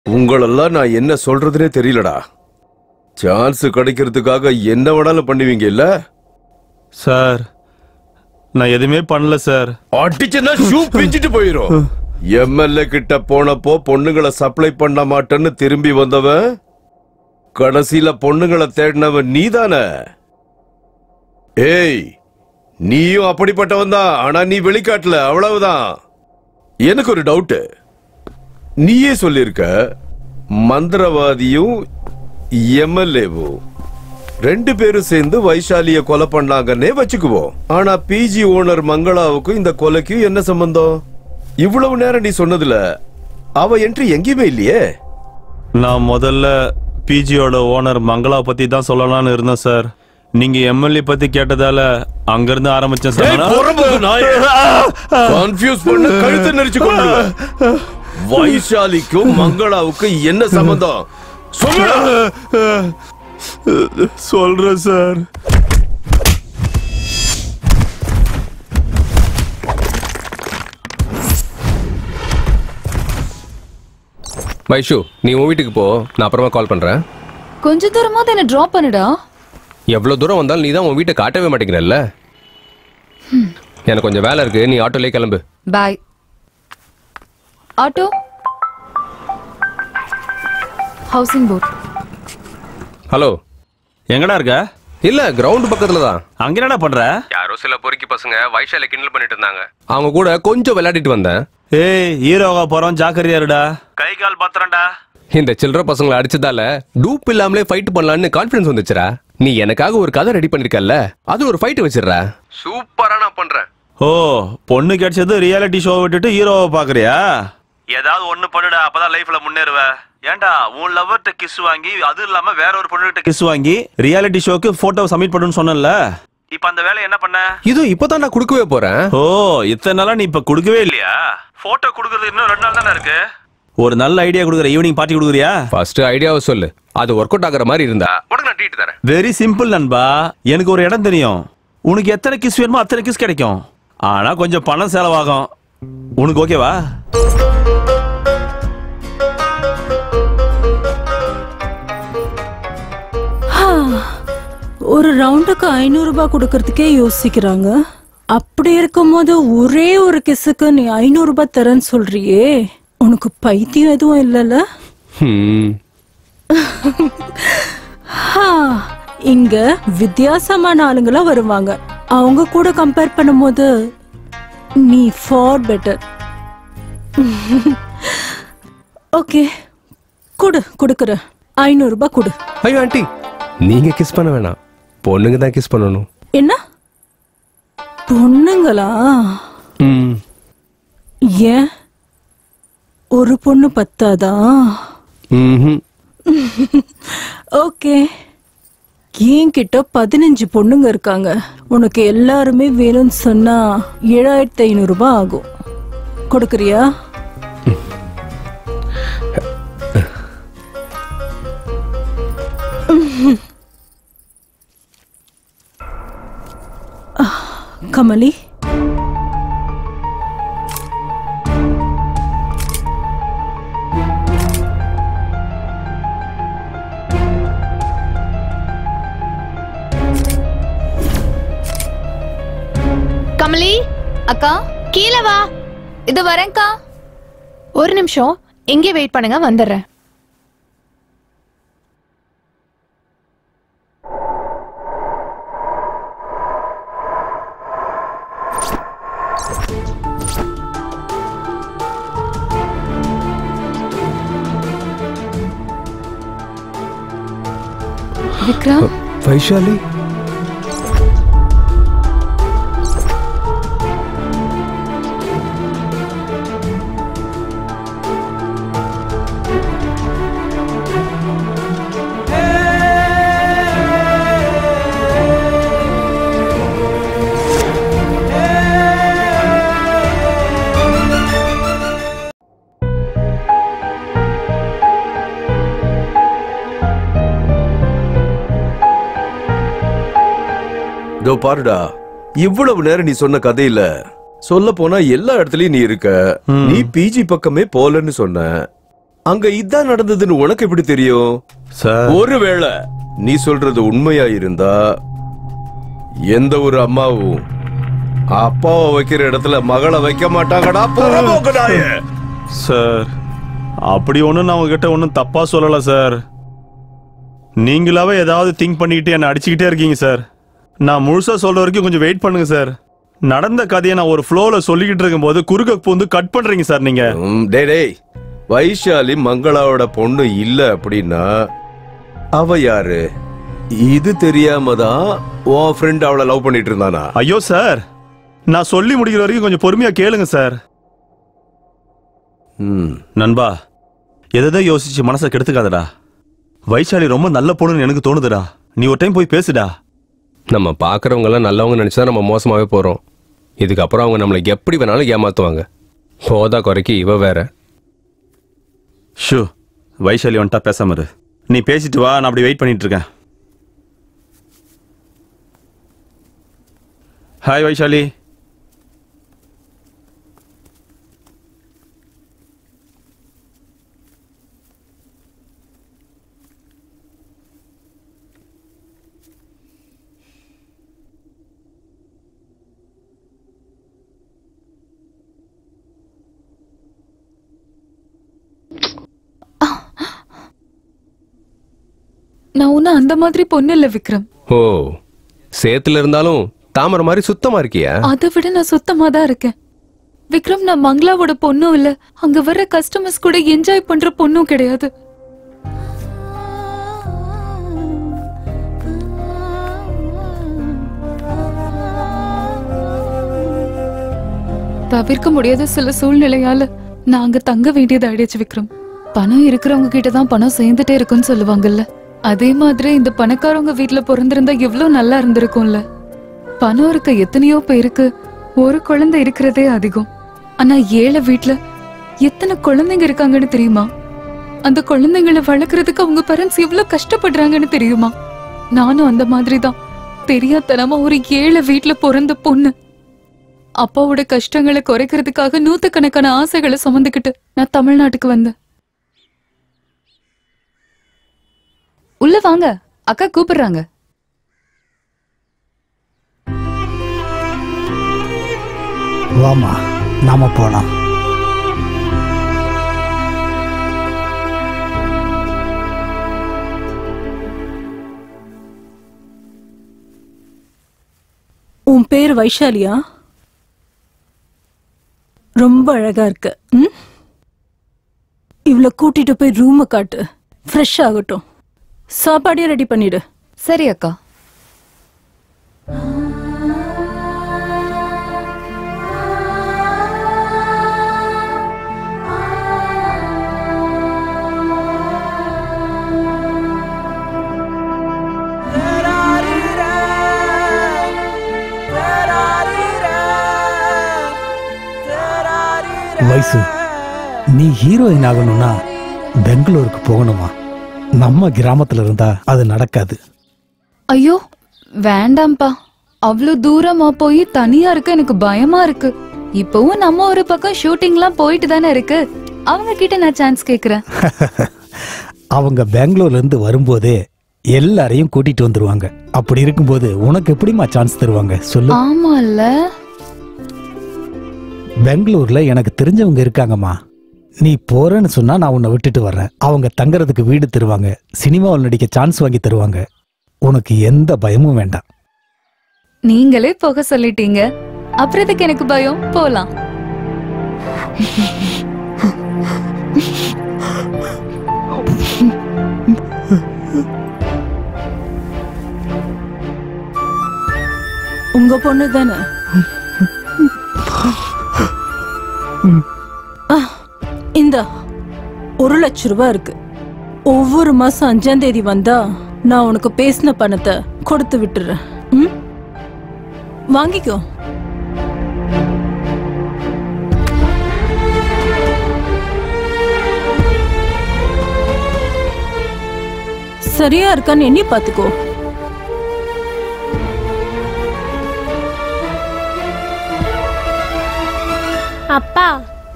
உங்களெல்லாம் நான் என்ன சொல்றதுனே தெரியலடா. சான்ஸ் கிடைக்கிறதுக்காக என்ன வேணாலும் பண்ணுவீங்க இல்ல சார்? நான் எதுவுமே பண்ணல சார். அடிச்சுன்னா ஷூ பிஞ்சிட்டு போயிரும். எம்எல்ஏ கிட்ட போனப்போ பொண்ணுங்களை சப்ளை பண்ண மாட்டேன்னு திரும்பி வந்தவன் கடைசியில பொண்ணுங்களை தேடினவன் நீதானே? ஏய், நீயும் அப்படிப்பட்டவன் தான். ஆனா நீ வெளிக்காட்டல, அவ்வளவுதான். எனக்கு ஒரு டவுட். நீயே சொல்லிருக்க மந்திரவாதியும் எம்எல்ஏவும் ரெண்டு பேரும் சேர்ந்து வைஷாலிய கொலை பண்ணாங்கன்னே வச்சுக்குவோம். ஆனா பிஜி ஓனர் மங்களாவுக்கும் இந்த கொலைக்கும் என்ன சம்பந்தம்? இவ்வளவு நேரம் நீ சொன்னதுல அவ என்ட்ரி எங்கேயுமே இல்லையே. நான் முதல்ல பிஜியோட ஓனர் மங்களா பத்தி தான் சொல்லலாம்னு இருந்தேன் சார். நீங்க எம்எல்ஏ பத்தி கேட்டதால அங்கிருந்து ஆரம்பிச்சேன் சார். கன்ஃபியூஸ் பண்ண கழுத்தை நெரிச்சு கொண்டுடுவேன். வைஷாலிக்கும் மங்களாவுக்கும் என்ன சம்பந்தம்? சொல்றேன் சார். வைஷு, நீ உன் வீட்டுக்கு போ, நான் அப்புறமா கால் பண்றேன். கொஞ்ச தூரமா என்ன டிராப் பண்ணுடா. எவ்வளவு தூரம் வந்தாலும் நீ தான் உன் வீட்டை காட்டவே மாட்டேங்கிறல்ல. எனக்கு கொஞ்சம் வேலை இருக்கு, நீ ஆட்டோலயே கிளம்பு. Bye. Auto housing board. Hello, எங்கடா இருக்க? இல்ல, கிரவுண்ட் பக்கத்துல தான். அங்க என்னடா பண்ற? யாரோ சில பொறுக்கி பசங்க வைஷாலை கிண்டல் பண்ணிட்டு இருந்தாங்க. அவங்க கூட கொஞ்சம் விளையாடிட்டு வந்தேன். ஏய், ஹீரோவா போறோம், ஜாக்கிரதையா இருடா. கை கால் பாத்துறேன்டா. இந்த சில்லற பசங்களை அடிச்சதால டூப் இல்லாமலே ஃபைட் பண்ணலாம்னு கான்ஃபிடன்ஸ் வந்துச்சுடா. நீ எனக்காக ஒரு கதை ரெடி பண்ணிருக்கல்ல, அது ஒரு ஃபைட் வச்சிடுற. சூப்பரா நான் பண்றேன். ஓ, பொண்ணு கிடைச்சது ரியாலிட்டி ஷோ விட்டுட்டு ஹீரோவை பாக்குறியா? ஏதாவது ஒண்ணு பண்ணுடா, அப்பதான் லைஃப்ல முன்னேறுவ. ஏண்டா, உன் லவர்ட்ட கிஸ் வாங்கி அது இல்லாம வேற ஒரு பொண்ணுகிட்ட கிஸ் வாங்கி ரியாலிட்டி ஷோக்கு போட்டோ சப்மிட் பண்ணணும்னு சொன்னல. இப்ப அந்த வேலையை என்ன பண்ண? இது இப்பதான் நான் கொடுக்கவே போறேன். ஓ, இத்தனை நாளா நீ இப்ப கொடுக்கவே இல்லையா? போட்டோ கொடுக்கறது இன்னும் 2 நாள் தானே இருக்கு. ஒரு நல்ல ஐடியா கொடுக்குற, ஈவினிங் பார்ட்டி கொடுக்குறியா? ஃபர்ஸ்ட் ஐடியாவை சொல்லு, அது ஒர்க் அவுட் ஆகுற மாதிரி இருந்தா உனக்கு நான் ட்ரீட் தரேன். வெரி சிம்பிள் நண்பா. எனக்கு ஒரு இடம் தெரியும். உனக்கு எத்தனை கிஸ் வேணுமோ அத்தனை கிஸ் கிடைக்கும். ஆனா கொஞ்சம் பணம் செலவாகும். உனக்கு ஓகேவா? ஒரு ரவுண்டுக்கு 500 ரூபாய் கொடுக்கறதுக்கே யோசிக்கிறாங்க. அப்படி இருக்கும்போது ஒரே ஒரு கிஸ்ஸுக்கு நீ 500 ரூபாய் தரேன்னு சொல்றியே, உனக்கு பைத்தியம் எதுவும் இல்லைல்ல? இங்க வித்தியாசமான ஆளுங்களா வருவாங்க. அவங்க கூட கம்பேர் பண்ணும்போது நீ ஃபார் பெட்டர். ஓகே, கொடுக்குற 500 ரூபாய் கொடு. ஐயோ ஆண்டி, நீங்க கிஸ் பண்ண வேணாம், பொண்ணுங்க தான் கிஸ் பண்ணணும். என்ன பொண்ணுங்களா? ஏன் ஒரு பொண்ணு பத்தாதா? ஓகே, என்கிட்ட 15 பொண்ணுங்க இருக்காங்க. உனக்கு எல்லாருமே வேணும்னு சொன்னா 7500 ரூபாய் ஆகும். கொடுக்கறியா? கமலி, கமலி அக்கா, கீழே வா. இது வரேன்க்கா. ஒரு நிமிஷம் இங்கே வெயிட் பண்ணுங்க, வந்துடுறேன். விக்ரம், வைஷாலி, இதோ பாருடா, இவ்வளவு நேரம் நீ சொன்ன கதையில சொல்ல போனா எல்லா இடத்துலயும் நீ இருக்க. நீ பிஜி பக்கமே போலன்னு சொன்ன. அங்க இதான் நடந்ததுன்னு உனக்கு எப்படி தெரியும்? சார் ஒருவேளை நீ சொல்றது உண்மையா இருந்தா எந்த ஒரு அம்மாவும் அப்பாவை வைக்கிற இடத்துல மகளை வைக்க மாட்டாங்கடா. சார் அப்படி ஒண்ணும் நான் உங்ககிட்ட ஒன்றும் தப்பா சொல்லல சார். நீங்களாவே ஏதாவது திங்க் பண்ணிக்கிட்டு என்ன அடிச்சுக்கிட்டே இருக்கீங்க சார். நான் முழுசா சொல்ற வரைக்கும் கொஞ்சம் வெயிட் பண்ணுங்க சார். நடந்த கதையை நான் ஒரு ஃப்ளோல சொல்லிக்கிட்டு இருக்கும் போது குறுக்க பூந்து கட் பண்றீங்க சார் நீங்க. டேய், வைஷாலி மங்களாவோட பொண்ணு இல்ல அப்படின்னா அவ யாரு? இது தெரியாம தான் உன் ஃப்ரெண்ட் அவளை லவ் பண்ணிட்டு இருந்தானா? ஐயோ சார், நான் சொல்லி முடிக்கிற வரைக்கும் கொஞ்சம் பொறுமையா கேளுங்க சார். நண்பா, எதை யோசிச்சு மனசை கெடுத்துக்காதடா. வைஷாலி ரொம்ப நல்ல பொண்ணுன்னு எனக்கு தோணுதுடா. நீ ஒரு டைம் போய் பேசுடா. நம்ம பாக்குறவங்க எல்லாம் நல்லவங்க நினைச்சுதான் நம்ம மோசமாவே போறோம். இதுக்கப்புறம் அவங்க நம்மளை எப்படி வேணாலும் ஏமாத்துவாங்க. போதா குறைக்கு இவ வேற. ஷூ, வைஷாலி வந்துட்டா பேசாம இரு. நீ பேசிட்டு வா, நான் அப்படி வெயிட் பண்ணிட்டு இருக்கேன். ஹாய் வைஷாலி. நான் ஒன்னும் அந்த மாதிரி பொண்ணு இல்ல விக்ரம். ஓ, சேத்துல இருந்தாலும் தாமரை மாதிரி சுத்தமா இருக்கியா? அதை விட நான் சுத்தமா தான் இருக்கேன் விக்ரம். நான் மங்களாவோட பொண்ணும் இல்ல, அங்க வர்ற கஸ்டமர்ஸ் கூட என்ஜாய் பண்ற பொண்ணும் கிடையாது. தவிர்க்க முடியாத சில சூழ்நிலையால நான் அங்க தங்க வேண்டியது ஆயிடுச்சு விக்ரம். பணம் இருக்கிறவங்க கிட்ட தான் பணம் சேர்ந்துட்டே இருக்குன்னு சொல்லுவாங்கல்ல, அதே மாதிரி இந்த பணக்காரவங்க வீட்டுல பிறந்திருந்தா எவ்வளவு நல்லா இருந்திருக்கும்ல. பணம் இருக்க எத்தனையோ பேருக்கு ஒரு குழந்தை இருக்கிறதே அதிகம். ஆனா ஏழை வீட்டுல எத்தனை குழந்தைங்க இருக்காங்கன்னு தெரியுமா? அந்த குழந்தைங்களை வளர்க்கறதுக்கு அவங்க பேரண்ட்ஸ் எவ்வளவு கஷ்டப்படுறாங்கன்னு தெரியுமா? நானும் அந்த மாதிரிதான் தெரியாதனமா ஒரு ஏழை வீட்டுல பிறந்த பொண்ணு. அப்பாவோட கஷ்டங்களை குறைக்கிறதுக்காக நூத்துக்கணக்கான ஆசைகளை சுமந்துக்கிட்டு நான் தமிழ்நாட்டுக்கு வந்தேன். உள்ள வாங்க, அக்கா கூப்பிடுறாங்க. வாமா, நாம போலாம். உன் பேர் வைஷாலியா? ரொம்ப அழகா இருக்க. இவளை கூட்டிட்டு போய் ரூமை காட்டு, ஃப்ரெஷ் ஆகட்டும். சாப்பாடே ரெடி பண்ணிடு. சரி அக்கா. வயசு, நீ ஹீரோயின் ஆகணும்னா பெங்களூருக்கு போகணுமா? நம்ம கிராமத்துல இருந்தா அது நடக்காது. ஐயோ வேண்டாம்ப்பா, அவ்வளவு தூரமா போய் தனியா இருக்க எனக்கு பயமா இருக்கு. இப்பவும் நம்ம ஒரு பக்கம் ஷூட்டிங்லாம் போயிட்டு தானே இருக்கு, அவங்க கிட்ட நான் சான்ஸ் கேக்குறேன். அவங்க பெங்களூர்ல இருந்து வரும்போதே எல்லாரையும் கூட்டிட்டு வந்துருவாங்க. அப்படி இருக்கும்போது உனக்கு எப்படிமா சான்ஸ் தருவாங்க சொல்லு? ஆமால, பெங்களூர்ல எனக்கு தெரிஞ்சவங்க இருக்காங்கம்மா. நீ போறேன்னு சொன்னா நான் உன்னை விட்டுட்டு வர்றேன். அவங்க தங்கறதுக்கு வீடு தருவாங்க, சினிமாவில் நடிக்க சான்ஸ் வாங்கி தருவாங்க. உனக்கு எந்த பயமும் வேண்டாம். நீங்களே போக சொல்லிட்டீங்க, அப்புறம் இதுக்கு எனக்கு பயம்? போலாம். உங்க பொண்ணு தானே? இந்த 1 லட்சம் ரூபாய் இருக்கு. ஒவ்வொரு மாசம் 5ஆம் தேதி வந்தா நான் உனக்கு பேசின பணத்தை கொடுத்து விட்டுறேன். வாங்கிக்கோ. சரியா இருக்கான்னு எண்ணி பாத்துக்கோ. அப்பா,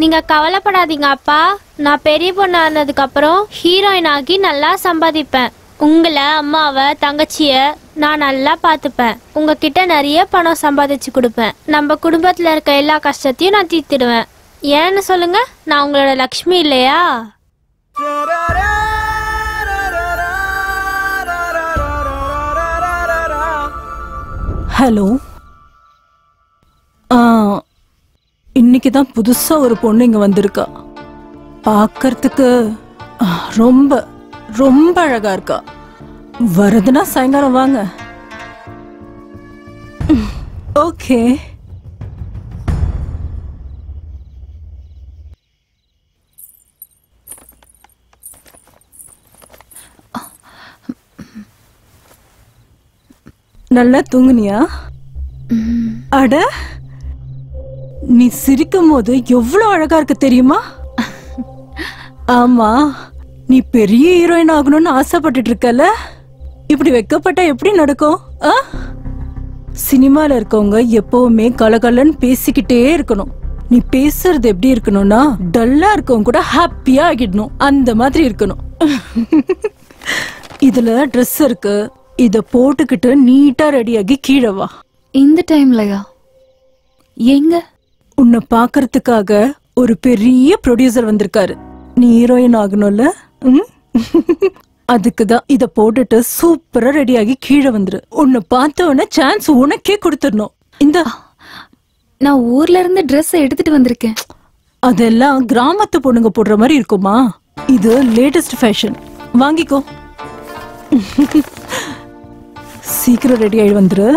நீங்க கவலைப்படாதீங்க அப்பா. நான் பெரிய பொண்ணு ஆனதுக்கு அப்புறம் ஹீரோயின் ஆகி நல்லா சம்பாதிப்பேன். உங்களை, அம்மாவை, தங்கச்சிய நான் நல்லா பார்த்துப்பேன். உங்ககிட்ட நிறைய பணம் சம்பாதிச்சு கொடுப்பேன். நம்ம குடும்பத்துல இருக்க எல்லா கஷ்டத்தையும் நான் தீர்த்திடுவேன். ஏன்னு சொல்லுங்க, நான் உங்களோட லக்ஷ்மி இல்லையா? ஹலோ, இன்னைக்கு தான் புதுசா ஒரு பொண்ணு இங்க வந்திருக்கா. பார்க்கறதுக்கு ரொம்ப ரொம்ப அழகா இருக்கா. வரதுன்னா சாயங்காலம் வாங்க. ஓகே. நல்லா தூங்குனியா? அட, நீ சிரிக்கும் போது எவ்வளவு அழகா இருக்கு தெரியுமா? ஆமா, நீ பெரிய ஹீரோயின் ஆகணும்னு ஆசைப்பட்டுட்டு இருக்கல. இப்படி வெக்கப்பட்டா எப்படி நடக்கும்? சினிமால இருக்கவங்க எப்பவுமே கலகலன்னு பேசிக்கிட்டே இருக்கணும். நீ பேசுறது எப்படி இருக்கணும்னா, டல்லா இருக்கவங்க கூட ஹாப்பியா ஆகிடணும். அந்த மாதிரி இருக்கணும். இதுல ட்ரெஸ் இருக்கு, இத போட்டுக்கிட்டு நீட்டா ரெடியாகி கீழே வா. இந்த டைம்லயா? எங்க? உன்னை பாக்குறதுக்காக ஒரு பெரிய ப்ரொடியூசர் வந்திருக்காரு. நீ ஹீரோயின் ஆகணும்ல, அதுக்குதான் இத போட்டுட்டு சூப்பரா ரெடியாகி கீழே வந்துரு. உன்னை பார்த்த உடனே சான்ஸ் உனக்கே கொடுத்துடணும். இந்த நான் ஊர்ல இருந்து ட்ரெஸ் எடுத்துட்டு வந்திருக்கேன். அதெல்லாம் கிராமத்து பொண்ணுங்க போடுற மாதிரி இருக்குமா? இது லேட்டஸ்ட் ஃபேஷன். வாங்கிக்கோ. சீக்கிரம் ரெடி ஆகி வந்துரு.